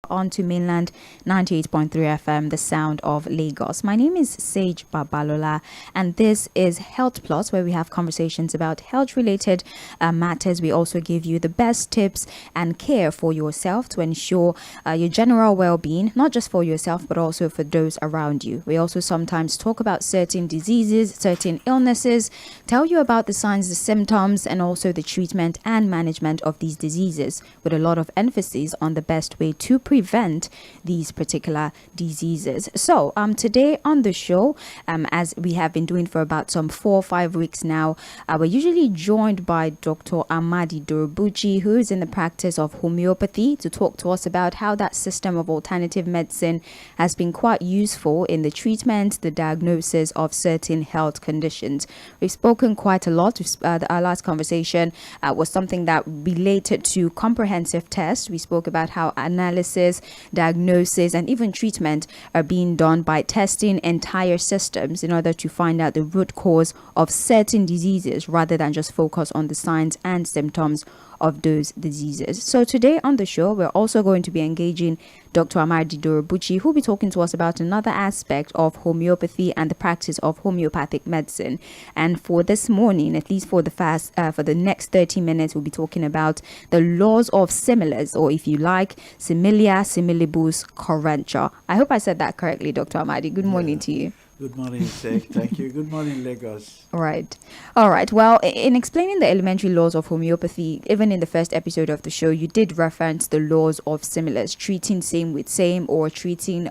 onto mainland 98.3 FM, the sound of Lagos. My name is Sage Babalola, and this is Health Plus, where we have conversations about health-related matters. We also give you the best tips and care for yourself to ensure your general well-being, not just for yourself, but also for those around you. We also sometimes talk about certain diseases, certain illnesses, tell you about the signs, the symptoms, and also the treatment and management of these diseases, with a lot of emphasis on the best way to prevent these particular diseases. So today on the show, as we have been doing for about some 4 or 5 weeks now, we're usually joined by Dr. AMADI DOROBUCCI, who is in the practice of homeopathy, to talk to us about how that system of alternative medicine has been quite useful in the treatment, the diagnosis of certain health conditions. We've spoken quite a lot. Our last conversation was something that related to comprehensive tests. We spoke about how analysis, diagnosis, and even treatment are being done by testing entire systems in order to find out the root cause of certain diseases rather than just focus on the signs and symptoms of those diseases. So today on the show, we're also going to be engaging Dr. AMADI DOROBUCCI, who will be talking to us about another aspect of homeopathy and the practice of homeopathic medicine. And for this morning, at least for the next 30 minutes, we'll be talking about the laws of similars, or if you like, similia similibus currentur. I hope I said that correctly, Dr. AMADI. Good morning to you. Good morning, Sek. Thank you. Good morning, Lagos. All right. Well, in explaining the elementary laws of homeopathy, even in the first episode of the show, you did reference the laws of similars, treating same with same, or treating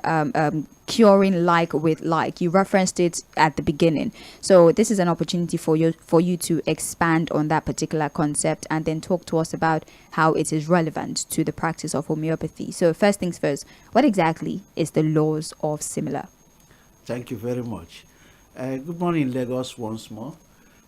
curing like with like. You referenced it at the beginning. So this is an opportunity for you to expand on that particular concept and then talk to us about how it is relevant to the practice of homeopathy. So first things first, what exactly is the laws of similar? Thank you very much. Good morning, Lagos, once more.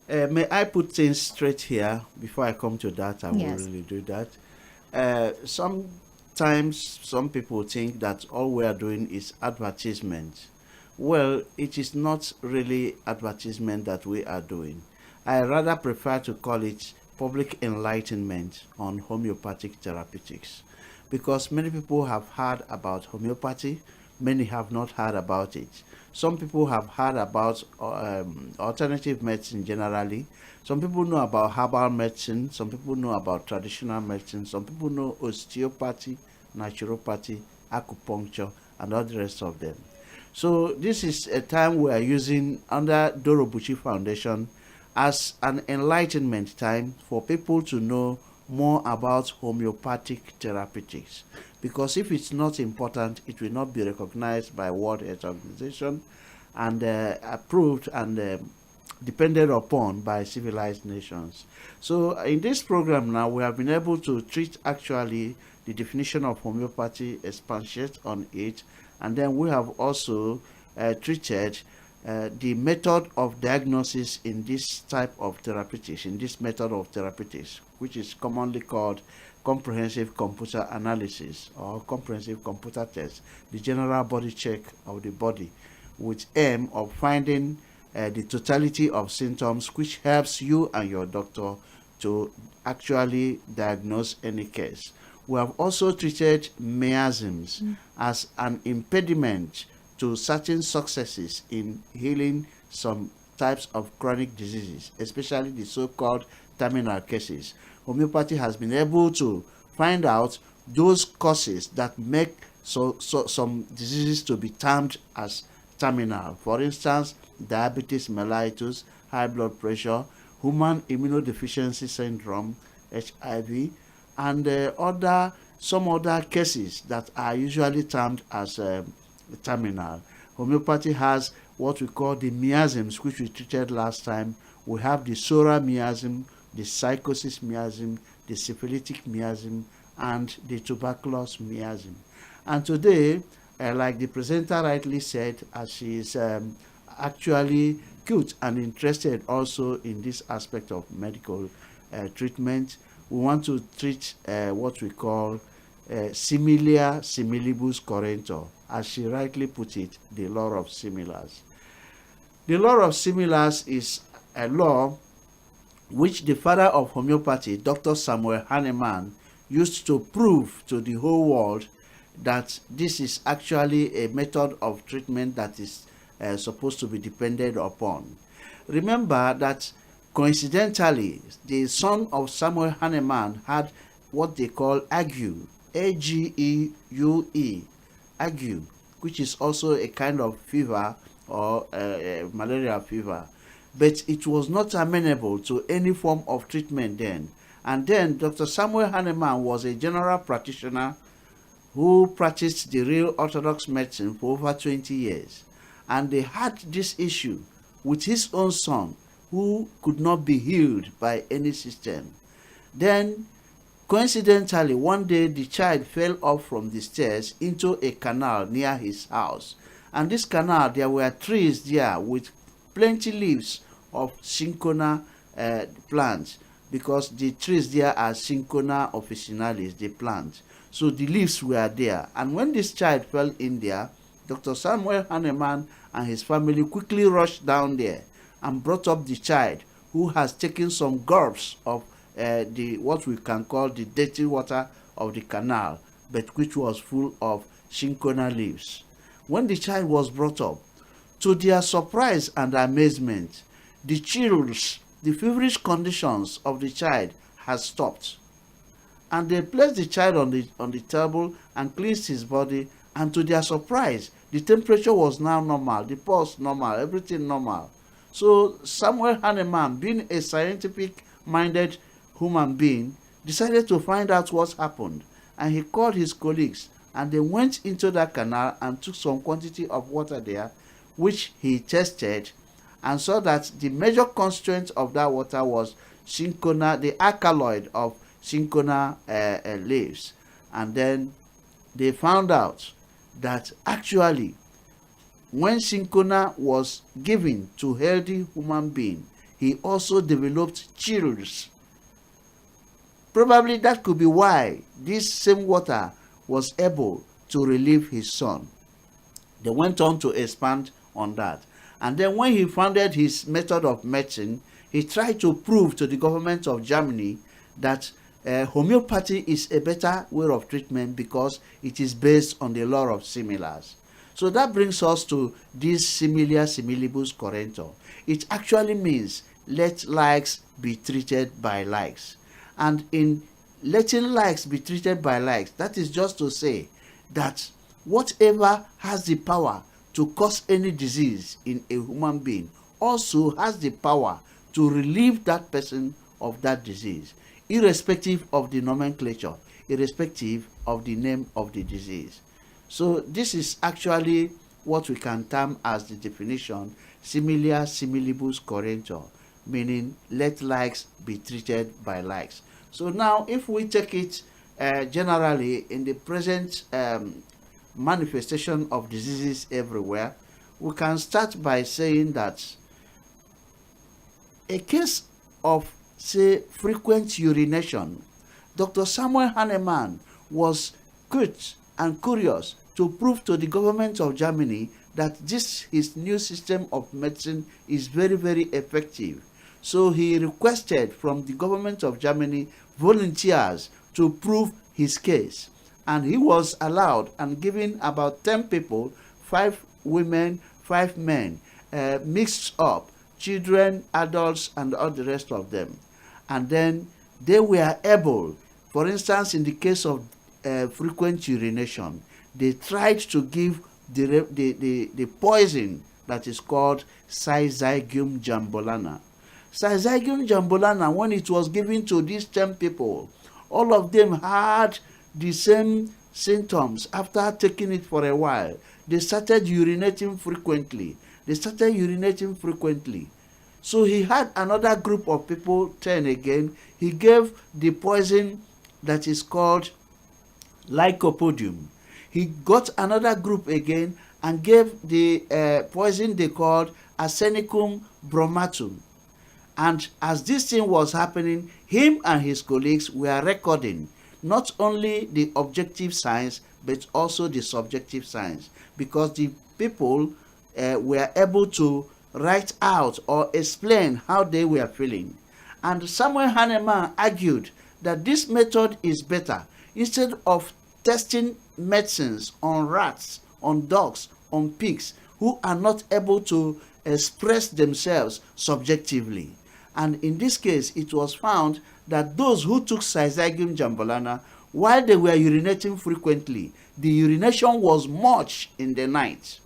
May I put things straight here before I come to that? I will really do that. Sometimes some people think that all we are doing is advertisement. Well, it is not really advertisement that we are doing. I rather prefer to call it public enlightenment on homeopathic therapeutics, because many people have heard about homeopathy, many have not heard about it. Some people have heard about alternative medicine generally. Some people know about herbal medicine. Some people know about traditional medicine. Some people know osteopathy, naturopathy, acupuncture, and all the rest of them. So this is a time we are using under DOROBUCCI Foundation as an enlightenment time for people to know more about homeopathic therapeutics, because if it's not important, it will not be recognized by World Health Organization and approved and depended upon by civilized nations. So in this program now, we have been able to treat actually the definition of homeopathy, expatiate on it, and then we have also treated the method of diagnosis in this type of therapeutics, in this method of therapeutics, which is commonly called comprehensive computer analysis or comprehensive computer test, the general body check of the body, with aim of finding the totality of symptoms, which helps you and your doctor to actually diagnose any case. We have also treated miasms as an impediment to certain successes in healing some types of chronic diseases, especially the so-called terminal cases. Homeopathy has been able to find out those causes that make some diseases to be termed as terminal. For instance, diabetes mellitus, high blood pressure, human immunodeficiency syndrome, HIV, and some other cases that are usually termed as terminal. Homeopathy has what we call the miasms, which we treated last time. We have the Sora miasm, the psychosis miasm, the syphilitic miasm, and the tuberculous miasm. And today, like the presenter rightly said, as she is actually cute and interested also in this aspect of medical treatment, we want to treat what we call similia similibus currentur, as she rightly put it, the law of similars. The law of similars is a law which the father of homeopathy, Dr. Samuel Hahnemann, used to prove to the whole world that this is actually a method of treatment that is supposed to be depended upon. Remember that coincidentally, the son of Samuel Hahnemann had what they call ague, Ageue, ague, which is also a kind of fever or malaria fever. But it was not amenable to any form of treatment then. And then Dr. Samuel Hahnemann was a general practitioner who practiced the real orthodox medicine for over 20 years. And they had this issue with his own son, who could not be healed by any system. Then, coincidentally, one day the child fell off from the stairs into a canal near his house. And this canal, there were trees there with plenty leaves of cinchona plants, because the trees there are Cinchona officinalis, the plant. So the leaves were there. And when this child fell in there, Dr. Samuel Hahnemann and his family quickly rushed down there and brought up the child, who has taken some gulps of the what we can call the dirty water of the canal, but which was full of cinchona leaves. When the child was brought up, to their surprise and amazement, the chills, the feverish conditions of the child had stopped. And they placed the child on the table and cleansed his body, and to their surprise, the temperature was now normal, the pulse normal, everything normal. So Samuel Hahnemann, being a scientific-minded human being, decided to find out what happened, and he called his colleagues, and they went into that canal and took some quantity of water there, which he tested, and saw that the major constituent of that water was cinchona, the alkaloid of cinchona leaves. And then they found out that actually, when cinchona was given to healthy human being, he also developed chills. Probably that could be why this same water was able to relieve his son. They went on to expand on that. And then when he founded his method of medicine, he tried to prove to the government of Germany that homeopathy is a better way of treatment because it is based on the law of similars. So that brings us to this similia similibus currentur. It actually means let likes be treated by likes. And in letting likes be treated by likes, that is just to say that whatever has the power to cause any disease in a human being also has the power to relieve that person of that disease, irrespective of the nomenclature, irrespective of the name of the disease. So this is actually what we can term as the definition similia similibus currentur, meaning let likes be treated by likes. So now if we take it generally in the present manifestation of diseases everywhere, we can start by saying that a case of, say, frequent urination, Dr. Samuel Hahnemann was quick and curious to prove to the government of Germany that his new system of medicine is very, very effective. So he requested from the government of Germany volunteers to prove his case. And he was allowed and given about 10 people, 5 women, 5 men, mixed up, children, adults, and all the rest of them. And then they were able, for instance, in the case of frequent urination, they tried to give the poison that is called Syzygium jambolana. Syzygium jambolana, when it was given to these 10 people, all of them had the same symptoms. After taking it for a while, they started urinating frequently. So he had another group of people, 10 again. He gave the poison that is called Lycopodium. He got another group again and gave the poison they called Arsenicum bromatum. And as this thing was happening, him and his colleagues were recording not only the objective signs but also the subjective signs, because the people were able to write out or explain how they were feeling. And Samuel Hahnemann argued that this method is better. Instead of testing medicines on rats, on dogs, on pigs who are not able to express themselves subjectively. And in this case, it was found that those who took Cyzygum jambolana, while they were urinating frequently, the urination was much in the night.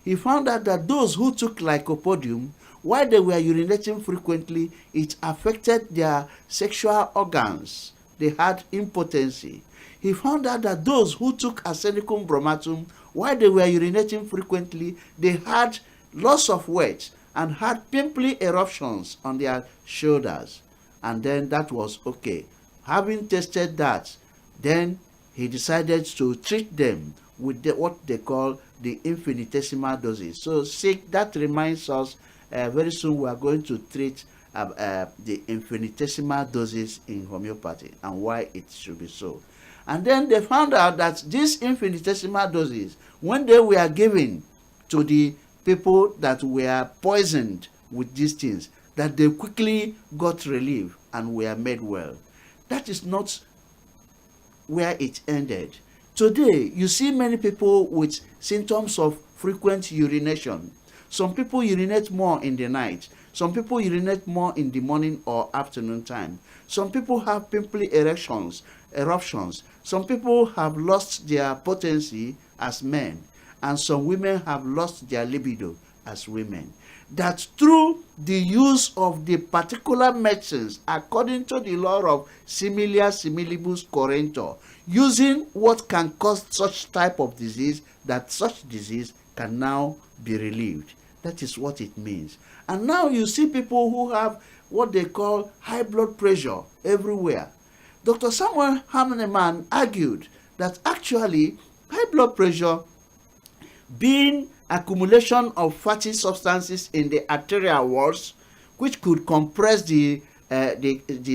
He found out that those who took Lycopodium, while they were urinating frequently, it affected their sexual organs. They had impotency. He found out that those who took Arsenicum bromatum, while they were urinating frequently, they had loss of weight and had pimply eruptions on their shoulders. And then that was okay. Having tested that, then he decided to treat them with what they call the infinitesimal doses. So that reminds us very soon we are going to treat the infinitesimal doses in homeopathy and why it should be so. And then they found out that these infinitesimal doses, when they were given to the people that were poisoned with these things, that they quickly got relief and were made well. That is not where it ended. Today, you see many people with symptoms of frequent urination. Some people urinate more in the night. Some people urinate more in the morning or afternoon time. Some people have pimply eruptions. Some people have lost their potency as men. And some women have lost their libido as women. That through the use of the particular medicines, according to the law of similia similibus currentur, using what can cause such type of disease, that such disease can now be relieved. That is what it means. And now you see people who have what they call high blood pressure everywhere. Dr. Samuel Hahnemann argued that actually high blood pressure, being accumulation of fatty substances in the arterial walls, which could compress the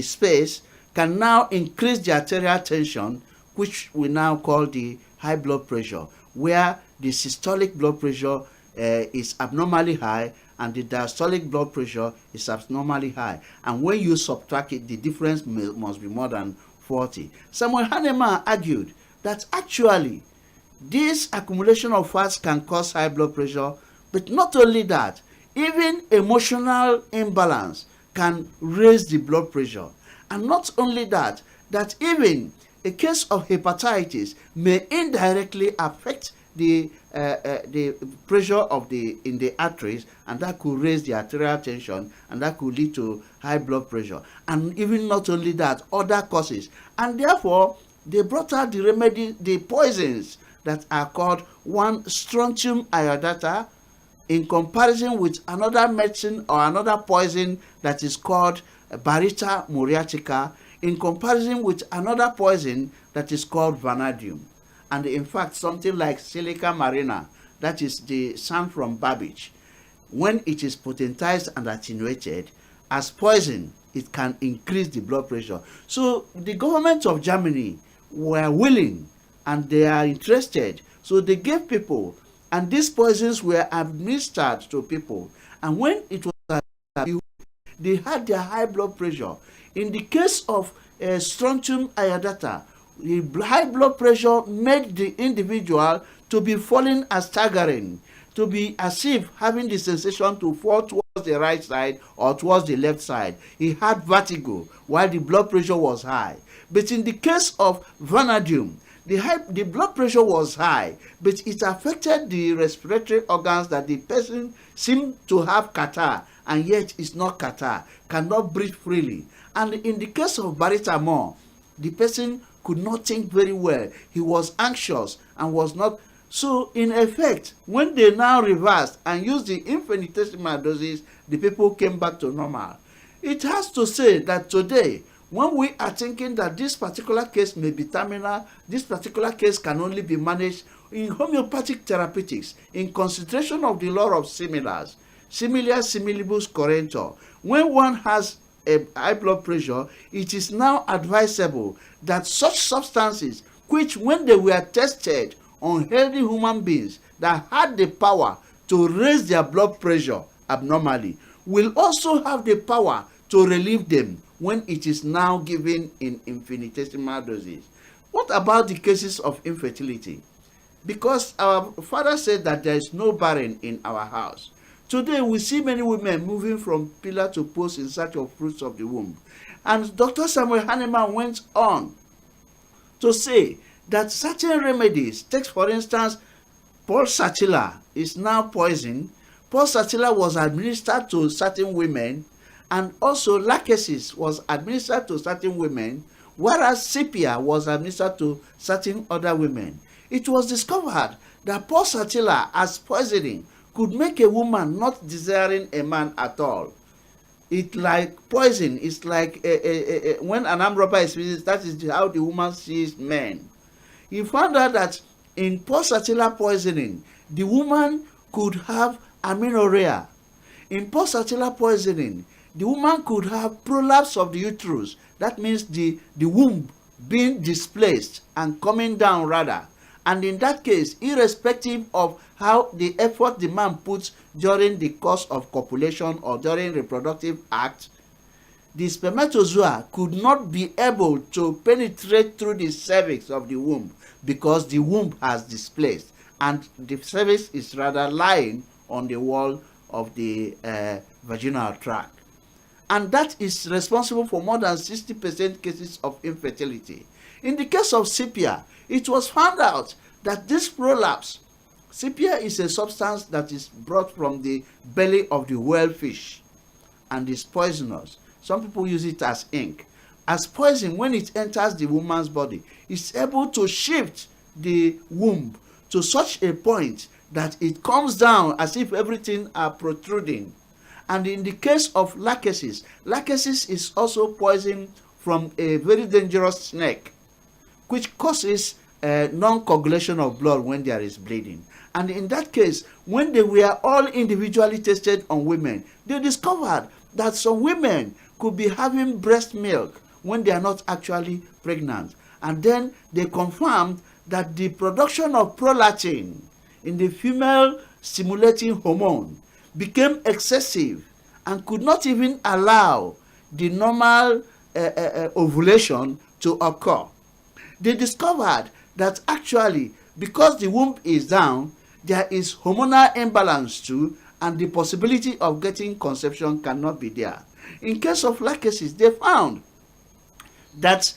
space, can now increase the arterial tension, which we now call the high blood pressure, where the systolic blood pressure is abnormally high and the diastolic blood pressure is abnormally high. And when you subtract it, the difference must be more than 40. Samuel Hahnemann argued that actually this accumulation of fats can cause high blood pressure, but not only that, even emotional imbalance can raise the blood pressure. And not only that, that even a case of hepatitis may indirectly affect the pressure of in the arteries, and that could raise the arterial tension, and that could lead to high blood pressure. And even not only that, other causes. And therefore, they brought out the remedy, the poisons that are called one strontium iodata, in comparison with another medicine or another poison that is called Barita muriatica, in comparison with another poison that is called vanadium. And in fact, something like silica marina, that is the sand from Babbage, when it is potentized and attenuated as poison, it can increase the blood pressure. So the government of Germany were willing and they are interested. So they gave people, and these poisons were administered to people. And when it was abused, they had their high blood pressure. In the case of strontium iodata, the high blood pressure made the individual to be falling and staggering, to be as if having the sensation to fall towards the right side or towards the left side. He had vertigo while the blood pressure was high. But in the case of vanadium, the blood pressure was high, but it affected the respiratory organs, that the person seemed to have catarrh, and yet it's not catarrh, cannot breathe freely. And in the case of Baritamor, the person could not think very well. He was anxious and was not. So in effect, when they now reversed and used the infinitesimal doses, the people came back to normal. It has to say that today, when we are thinking that this particular case may be terminal, this particular case can only be managed in homeopathic therapeutics, in consideration of the law of similars, similia similibus currentur. When one has a high blood pressure, it is now advisable that such substances, which when they were tested on healthy human beings that had the power to raise their blood pressure abnormally, will also have the power to relieve them when it is now given in infinitesimal doses. What about the cases of infertility? Because our father said that there is no barren in our house. Today we see many women moving from pillar to post in search of fruits of the womb. And Dr. Samuel Hahnemann went on to say that certain remedies, take for instance, pulsatilla is now poison. Pulsatilla was administered to certain women, and also lachesis was administered to certain women, whereas sepia was administered to certain other women. It was discovered that pulsatilla as poisoning could make a woman not desiring a man at all. It like poison. It's like when an armed robber is visited, that is how the woman sees men. He found out that in pulsatilla poisoning, the woman could have amenorrhea. In pulsatilla poisoning, the woman could have prolapse of the uterus. That means the womb being displaced and coming down rather. And in that case, irrespective of how the effort the man puts during the course of copulation or during reproductive act, the spermatozoa could not be able to penetrate through the cervix of the womb because the womb has displaced and the cervix is rather lying on the wall of the vaginal tract. And that is responsible for more than 60% cases of infertility. In the case of sepia, it was found out that this prolapse, sepia is a substance that is brought from the belly of the whale fish and is poisonous. Some people use it as ink. As poison, when it enters the woman's body, it's able to shift the womb to such a point that it comes down as if everything are protruding. And in the case of lachesis, lachesis is also poison from a very dangerous snake, which causes non-coagulation of blood when there is bleeding. And in that case, when they were all individually tested on women, they discovered that some women could be having breast milk when they are not actually pregnant. And then they confirmed that the production of prolactin in the female stimulating hormone became excessive and could not even allow the normal ovulation to occur. They discovered that actually, because the womb is down, there is hormonal imbalance too, and the possibility of getting conception cannot be there. In case of lachesis, they found that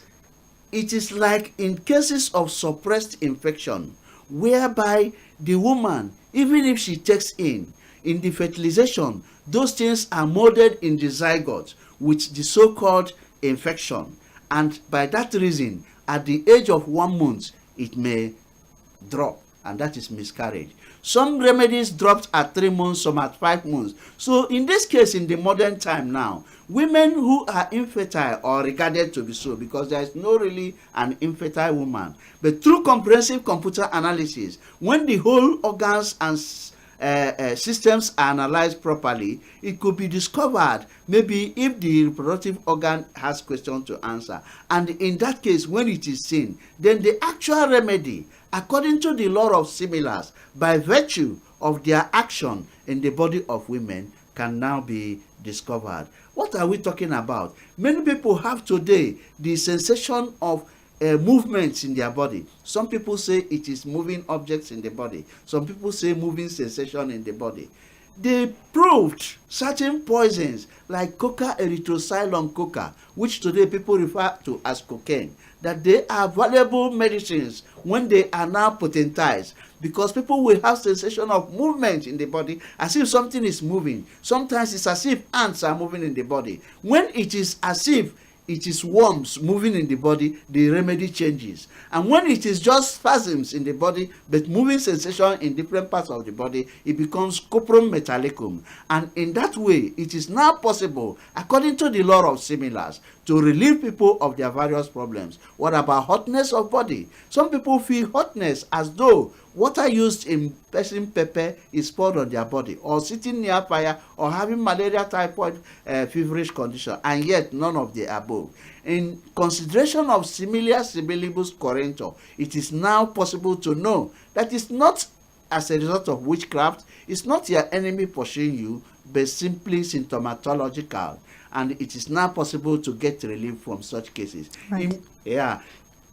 it is like in cases of suppressed infection, whereby the woman, even if she takes in the fertilization, those things are molded in the zygote with the so-called infection. And by that reason, at the age of 1 month, it may drop, and that is miscarriage. Some remedies dropped at 3 months, some at 5 months. So in this case, in the modern time now, women who are infertile or regarded to be so, because there is no really an infertile woman, but through comprehensive computer analysis, when the whole organs and systems are analyzed properly, it could be discovered maybe if the reproductive organ has questions to answer. And in that case, when it is seen, then the actual remedy, according to the law of similars, by virtue of their action in the body of women, can now be discovered. What are we talking about? Many people have today the sensation of movements in their body. Some people say it is moving objects in the body. Some people say moving sensation in the body. They proved certain poisons like coca erythroxylon coca, which today people refer to as cocaine, that they are valuable medicines when they are now potentized, because people will have sensation of movement in the body as if something is moving. Sometimes it's as if ants are moving in the body. When it is as if it is worms moving in the body, the remedy changes. And when it is just spasms in the body but moving sensation in different parts of the body, it becomes coprum metallicum. And in that way, it is now possible, according to the law of similars, to relieve people of their various problems. What about hotness of body? Some people feel hotness as though water used in pressing pepper is poured on their body, or sitting near fire, or having malaria, typhoid, feverish condition, and yet none of the above. In consideration of similia similibus currentur, it is now possible to know that it's not as a result of witchcraft, it's not your enemy pursuing you, but simply symptomatological. And it is now possible to get relief from such cases. Right.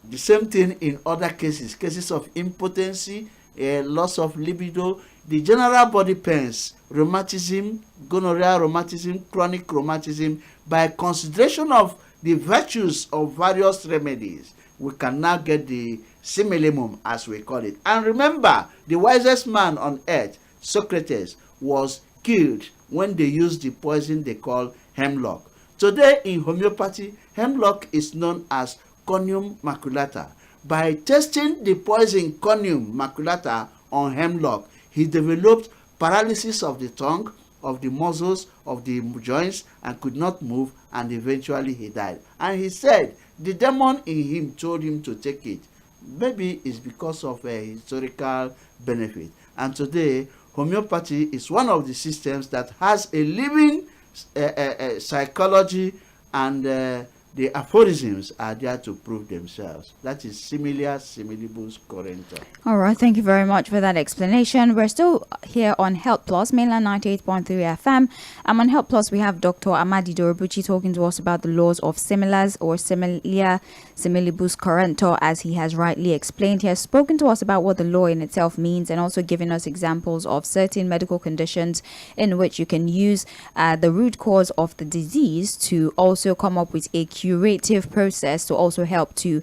The same thing in other cases of impotency, loss of libido, the general body pains, rheumatism, gonorrhea rheumatism, chronic rheumatism. By consideration of the virtues of various remedies, we can now get the similimum, as we call it. And remember, the wisest man on earth, Socrates, was killed when they used the poison they call hemlock. Today in homeopathy, hemlock is known as Conium maculata. By testing the poison Conium maculata on hemlock, he developed paralysis of the tongue, of the muscles, of the joints, and could not move, and eventually he died. And he said the demon in him told him to take it. Maybe it's because of a historical benefit. And today, homeopathy is one of the systems that has a living psychology, and the aphorisms are there to prove themselves. That is similia similibus currenta. All right, thank you very much for that explanation. We're still here on Health Plus, mainland 98.3 FM. On Health Plus, we have Dr. AMADI DOROBUCCI talking to us about the laws of similars, or similia similibus currenta, as he has rightly explained. He has spoken to us about what the law in itself means, and also given us examples of certain medical conditions in which you can use the root cause of the disease to also come up with a curative process to also help to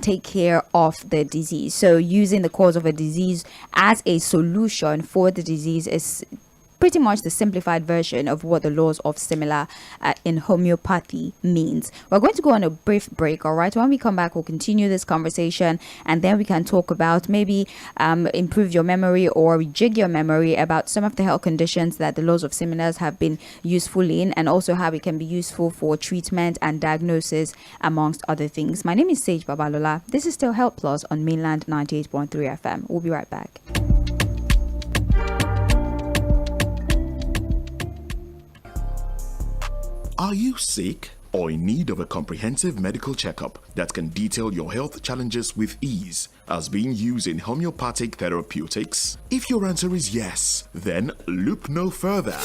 take care of the disease. So using the cause of a disease as a solution for the disease is pretty much the simplified version of what the laws of similar in homeopathy means. We're going to go on a brief break, all right? When we come back, we'll continue this conversation, and then we can talk about maybe improve your memory or rejig your memory about some of the health conditions that the laws of similars have been useful in, and also how it can be useful for treatment and diagnosis, amongst other things. My name is Sage Babalola. This is still Health Plus on mainland 98.3 FM. We'll be right back. Are you sick or in need of a comprehensive medical checkup that can detail your health challenges with ease as being used in homeopathic therapeutics? If your answer is yes, then look no further.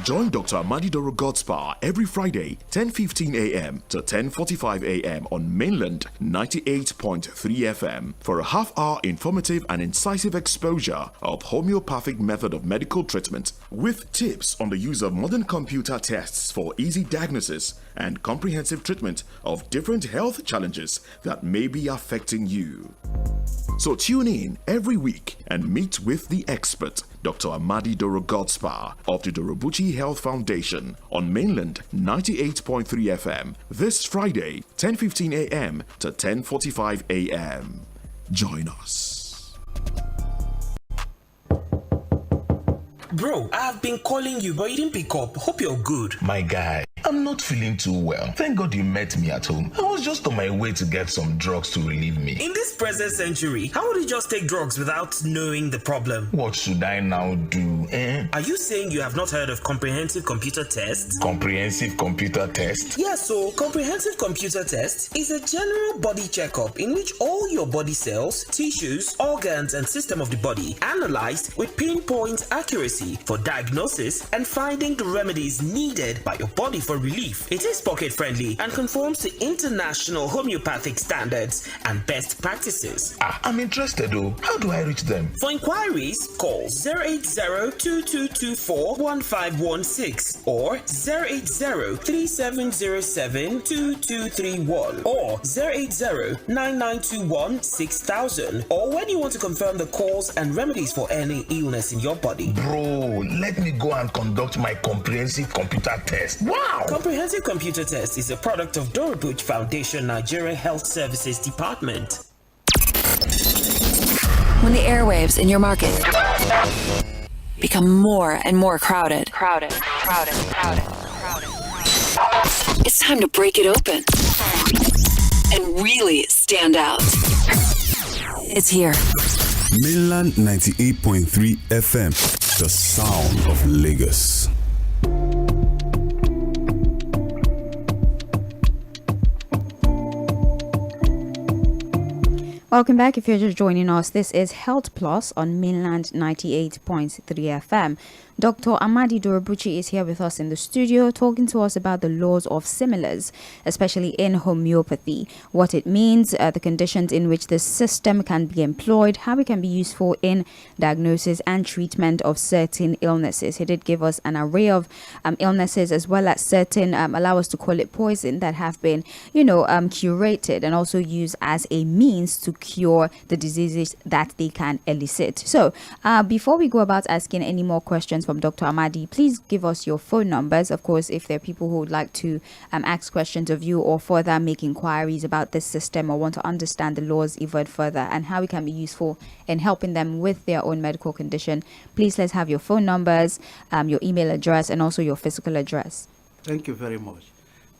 Join Dr. AMADI DOROBUCCI every Friday, 10:15 a.m. to 10:45 a.m. on mainland 98.3 FM for a half-hour informative and incisive exposure of homeopathic method of medical treatment, with tips on the use of modern computer tests for easy diagnosis and comprehensive treatment of different health challenges that may be affecting you. So tune in every week and meet with the expert, Dr. AMADI DOROBUCCI of the DOROBUCCI Health Foundation on mainland 98.3 FM this Friday, 10:15 a.m. to 10:45 a.m. Join us. Bro, I've been calling you, but you didn't pick up. Hope you're good. My guy, I'm not feeling too well. Thank God you met me at home. I was just on my way to get some drugs to relieve me. In this present century, how would you just take drugs without knowing the problem? What should I now do? Are you saying you have not heard of comprehensive computer tests? Comprehensive computer test? Yes, so comprehensive computer test is a general body checkup in which all your body cells, tissues, organs, and system of the body analyzed with pinpoint accuracy for diagnosis and finding the remedies needed by your body for relief. It is pocket friendly and conforms to international homeopathic standards and best practices. I'm interested though. How do I reach them? For inquiries, call 080-2224-1516 or 080-3707-2231 or 080-9921-6000, or when you want to confirm the cause and remedies for any illness in your body. Bro, let me go and conduct my comprehensive computer test. Wow! Comprehensive Computer Test is a product of DOROBUCCI Foundation Nigeria Health Services Department. When the airwaves in your market become more and more crowded, it's time to break it open and really stand out. It's here. Mainland 98.3 FM, the sound of Lagos. Welcome back. If you're just joining us, this is Health Plus on Mainland 98.3 FM. Dr. AMADI DOROBUCCI is here with us in the studio talking to us about the laws of similars, especially in homeopathy, what it means, the conditions in which the system can be employed, how it can be useful in diagnosis and treatment of certain illnesses. He did give us an array of illnesses as well as certain, allow us to call it poison, that have been, curated and also used as a means to cure the diseases that they can elicit. So before we go about asking any more questions from Dr. AMADI, please give us your phone numbers. Of course, if there are people who would like to ask questions of you or further make inquiries about this system or want to understand the laws even further and how it can be useful in helping them with their own medical condition, please let's have your phone numbers, your email address, and also your physical address. Thank you very much.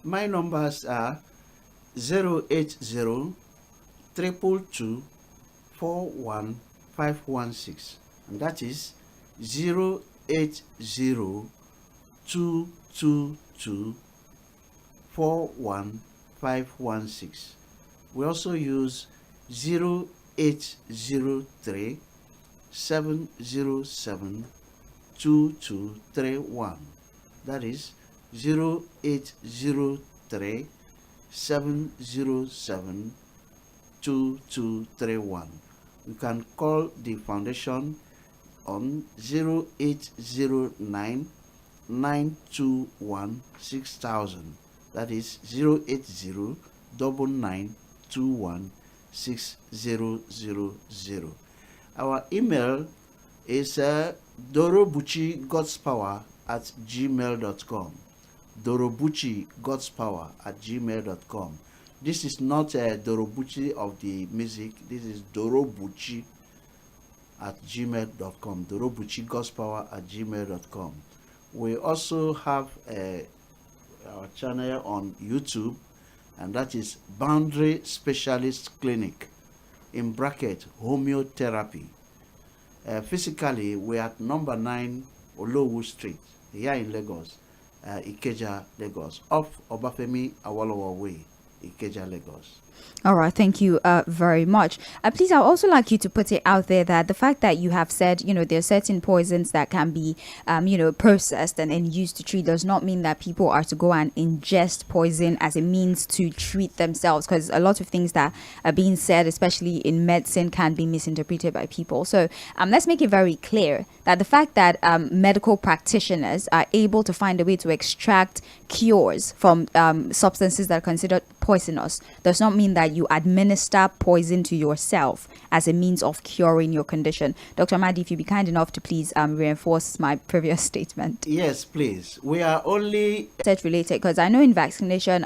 My numbers are 080 222 41516, and that is 080 222 41516. We also use 0803 707 2231. That is 0803 707 2231. You can call the foundation on 0809 921 6000. That is 080 9921 6000. Our email is DOROBUCCI God's Power at gmail.com. DOROBUCCI God's Power at gmail.com. This is not DOROBUCCI of the music. This is DOROBUCCI at gmail.com. DOROBUCCI God's Power at gmail.com. We also have our channel on YouTube, and that is Boundary Specialist Clinic, in bracket homeotherapy. Physically, we're at number 9 Olowu Street here in Lagos, Ikeja, Lagos, off Obafemi Awolowo Way, Ikeja, Lagos. All right, thank you very much. Please, I would also like you to put it out there that the fact that you have said, there are certain poisons that can be, processed and then used to treat does not mean that people are to go and ingest poison as a means to treat themselves, because a lot of things that are being said, especially in medicine, can be misinterpreted by people. So let's make it very clear that the fact that medical practitioners are able to find a way to extract cures from substances that are considered poisonous does not mean that you administer poison to yourself as a means of curing your condition. Dr. AMADI, if you'd be kind enough to please reinforce my previous statement. Yes, please. We are only related, because I know in vaccination